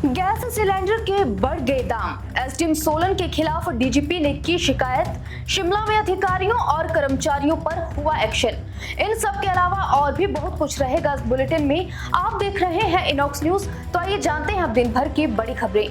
Gas cylinder के बढ़ गए दाम, एसडीएम सोलन के खिलाफ डीजीपी ने की शिकायत, शिमला में अधिकारियों और कर्मचारियों पर हुआ एक्शन। इन सब के अलावा और भी बहुत कुछ रहेगा इस बुलेटिन में। आप देख रहे हैं इनॉक्स न्यूज, तो आइए जानते हैं अब दिन भर की बड़ी खबरें।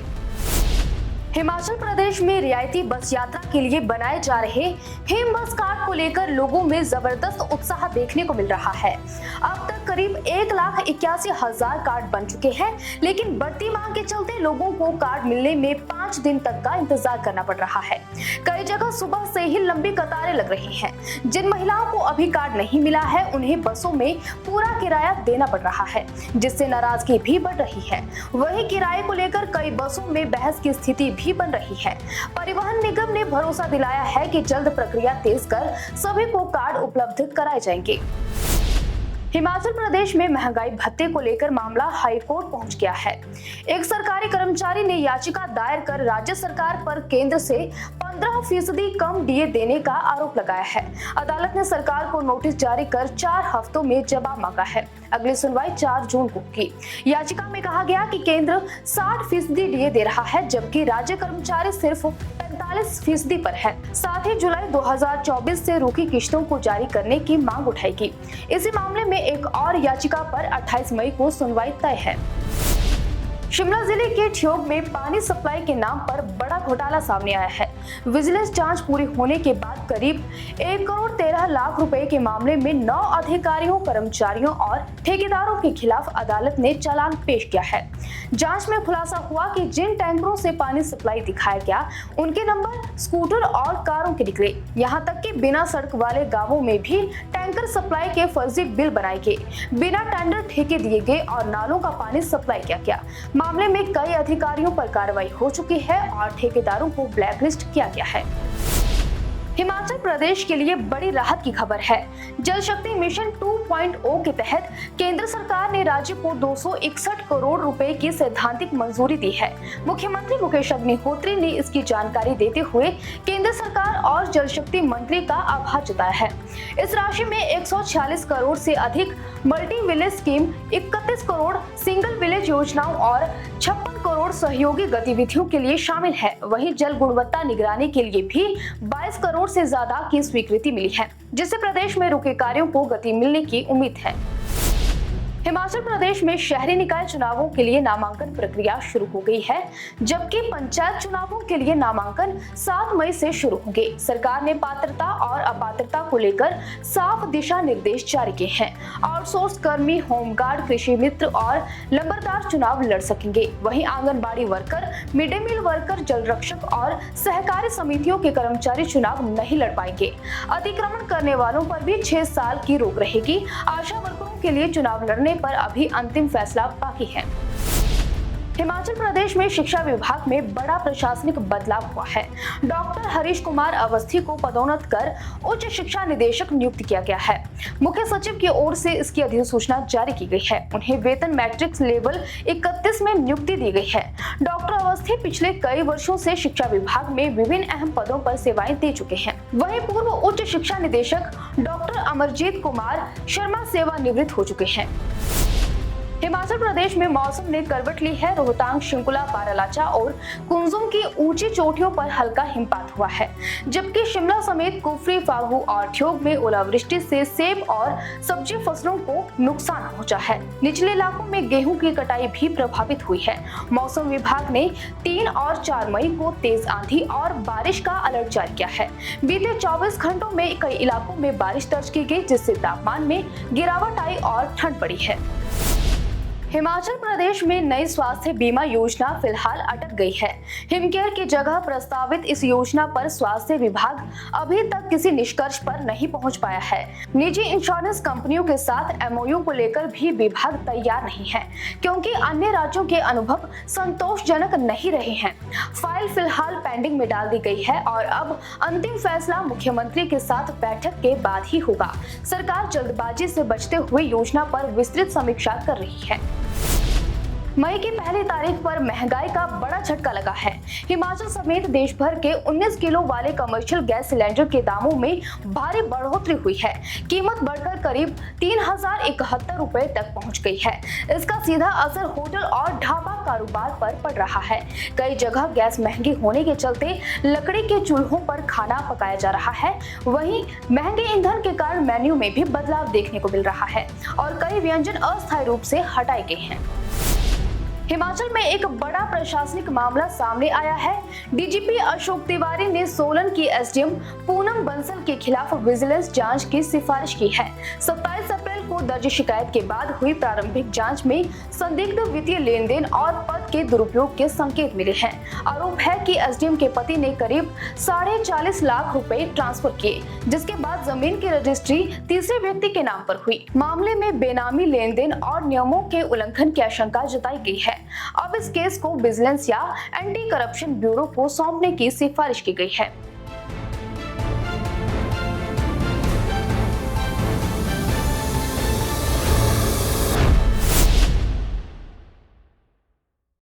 हिमाचल प्रदेश में रियायती बस यात्रा के लिए बनाए जा रहे हिम बस कार्ड को लेकर लोगों में जबरदस्त उत्साह देखने को मिल रहा है। अब तक करीब 1,81,000 कार्ड बन चुके हैं, लेकिन बढ़ती मांग के चलते लोगों को कार्ड मिलने में 5 दिन तक का इंतजार करना पड़ रहा है। कई जगह सुबह से ही लंबी कतारें लग रही हैं। जिन महिलाओं को अभी कार्ड नहीं मिला है उन्हें बसों में पूरा किराया देना पड़ रहा है, जिससे नाराजगी भी बढ़ रही है। वहीं किराए को लेकर कई बसों में बहस की स्थिति भी बन रही है। परिवहन निगम ने भरोसा दिलाया है कि जल्द प्रक्रिया तेज कर सभी को कार्ड उपलब्ध कराए जाएंगे। हिमाचल प्रदेश में महंगाई भत्ते को लेकर मामला हाईकोर्ट पहुंच गया है। एक सरकारी कर्मचारी ने याचिका दायर कर राज्य सरकार पर केंद्र से 15% कम डीए देने का आरोप लगाया है। अदालत ने सरकार को नोटिस जारी कर 4 हफ्तों में जवाब मांगा है। अगली सुनवाई 4 जून को होगी। याचिका में कहा गया कि केंद्र 60% डीए दे रहा है, जबकि राज्य कर्मचारी सिर्फ 45% पर है। साथ ही जुलाई 2024 से रुकी किश्तों को जारी करने की मांग उठाएगी। इसी मामले में एक और याचिका पर 28 मई को सुनवाई तय है। शिमला जिले के ठियोग में पानी सप्लाई के नाम पर बड़ा घोटाला सामने आया है। विजिलेंस जांच पूरी होने के बाद करीब 1 करोड़ 13 लाख रुपए के मामले में 9 अधिकारियों, कर्मचारियों और ठेकेदारों के खिलाफ अदालत ने चालान पेश किया है। जांच में खुलासा हुआ कि जिन टैंकरों से पानी सप्लाई दिखाया गया उनके नंबर स्कूटर और कारों के निकले। यहाँ तक कि बिना सड़क वाले गाँवों में भी टैंकर सप्लाई के फर्जी बिल बनाए गए, बिना टेंडर ठेके दिए गए और नालों का पानी सप्लाई किया गया। मामले में कई अधिकारियों पर कार्रवाई हो चुकी है और ठेकेदारों को ब्लैकलिस्ट किया गया है। हिमाचल प्रदेश के लिए बड़ी राहत की खबर है। जल शक्ति मिशन 2.0 के तहत केंद्र सरकार ने राज्य को 261 करोड़ रुपए की सैद्धांतिक मंजूरी दी है। मुख्यमंत्री मुकेश अग्निहोत्री ने इसकी जानकारी देते हुए केंद्र सरकार और जल शक्ति मंत्री का आभार जताया है। इस राशि में 146 करोड़ से अधिक multi village scheme, 31 crore single village योजनाओं और 56 करोड़ सहयोगी गतिविधियों के लिए शामिल है। वहीं जल गुणवत्ता निगरानी के लिए भी 22 करोड़ से ज्यादा की स्वीकृति मिली है, जिससे प्रदेश में रुके कार्यों को गति मिलने की उम्मीद है। हिमाचल प्रदेश में शहरी निकाय चुनावों के लिए नामांकन प्रक्रिया शुरू हो गई है, जबकि पंचायत चुनावों के लिए नामांकन 7 मई से शुरू होंगे। सरकार ने पात्रता और अपात्रता को लेकर साफ दिशा निर्देश जारी किए हैं। आउटसोर्स कर्मी, होमगार्ड, कृषि मित्र और लंबरदार चुनाव लड़ सकेंगे। वहीं anganwadi worker, mid day meal worker, जल रक्षक और सहकारी समितियों के कर्मचारी चुनाव नहीं लड़ पाएंगे। अतिक्रमण करने वालों पर भी 6 साल की रोक रहेगी। आशा वर्करों के लिए चुनाव लड़ने पर अभी अंतिम फैसला बाकी है। हिमाचल प्रदेश में शिक्षा विभाग में बड़ा प्रशासनिक बदलाव हुआ है। डॉक्टर हरीश कुमार अवस्थी को पदोन्नत कर उच्च शिक्षा निदेशक नियुक्त किया गया है। मुख्य सचिव की ओर से इसकी अधिसूचना जारी की गई है। उन्हें वेतन मैट्रिक्स लेवल 31 में नियुक्ति दी गई है। डॉक्टर अवस्थी पिछले कई वर्षों से शिक्षा विभाग में विभिन्न अहम पदों पर सेवाएं दे चुके हैं। वहीं पूर्व उच्च शिक्षा निदेशक डॉक्टर अमरजीत कुमार शर्मा सेवानिवृत्त हो चुके हैं। हिमाचल प्रदेश में मौसम ने करवट ली है। रोहतांग, शिंकुला, बारालाचा और कुंजुम की ऊंची चोटियों पर हल्का हिमपात हुआ है, जबकि शिमला समेत कुफरी, फागू और ठियोग में ओलावृष्टि से सेब और सब्जी फसलों को नुकसान पहुंचा है। निचले इलाकों में गेहूं की कटाई भी प्रभावित हुई है। मौसम विभाग ने 3 और 4 मई को तेज आंधी और बारिश का अलर्ट जारी किया है। बीते 24 घंटों में कई इलाकों में बारिश दर्ज की गई, जिससे तापमान में गिरावट आई और ठंड बढ़ी है। हिमाचल प्रदेश में नई स्वास्थ्य बीमा योजना फिलहाल अटक गई है। हिमकेयर की जगह प्रस्तावित इस योजना पर स्वास्थ्य विभाग अभी तक किसी निष्कर्ष पर नहीं पहुंच पाया है। निजी इंश्योरेंस कंपनियों के साथ एमओयू को लेकर भी विभाग तैयार नहीं है, क्योंकि अन्य राज्यों के अनुभव संतोषजनक नहीं रहे हैं। फाइल फिलहाल पेंडिंग में डाल दी गई है और अब अंतिम फैसला मुख्यमंत्री के साथ बैठक के बाद ही होगा। सरकार जल्दबाजी से बचते हुए योजना पर विस्तृत समीक्षा कर रही है। मई की पहली तारीख पर महंगाई का बड़ा झटका लगा है। हिमाचल समेत देश भर के 19 किलो वाले कमर्शियल गैस सिलेंडर के दामों में भारी बढ़ोतरी हुई है। कीमत बढ़कर करीब 3071 रुपए तक पहुंच गई है। इसका सीधा असर होटल और ढाबा कारोबार पर पड़ रहा है। कई जगह गैस महंगी होने के चलते लकड़ी के चूल्हों पर खाना पकाया जा रहा है। वहीं महंगे ईंधन के कारण मेन्यू में भी बदलाव देखने को मिल रहा है और कई व्यंजन अस्थायी रूप से हटाए गए हैं। हिमाचल में एक बड़ा प्रशासनिक मामला सामने आया है। डीजीपी अशोक तिवारी ने सोलन की एसडीएम पूनम बंसल के खिलाफ विजिलेंस जांच की सिफारिश की है। 27 अप्रैल को दर्ज शिकायत के बाद हुई प्रारंभिक जांच में संदिग्ध वित्तीय लेन देन और पद के दुरुपयोग के संकेत मिले हैं। आरोप है कि एसडीएम के पति ने करीब 40.5 लाख रुपए ट्रांसफर किए, जिसके बाद जमीन की रजिस्ट्री तीसरे व्यक्ति के नाम पर हुई। मामले में बेनामी लेन देन और नियमों के उल्लंघन की आशंका जताई गई है। अब इस केस को विजिलेंस या एंटी करप्शन ब्यूरो को सौंपने की सिफारिश की गई है।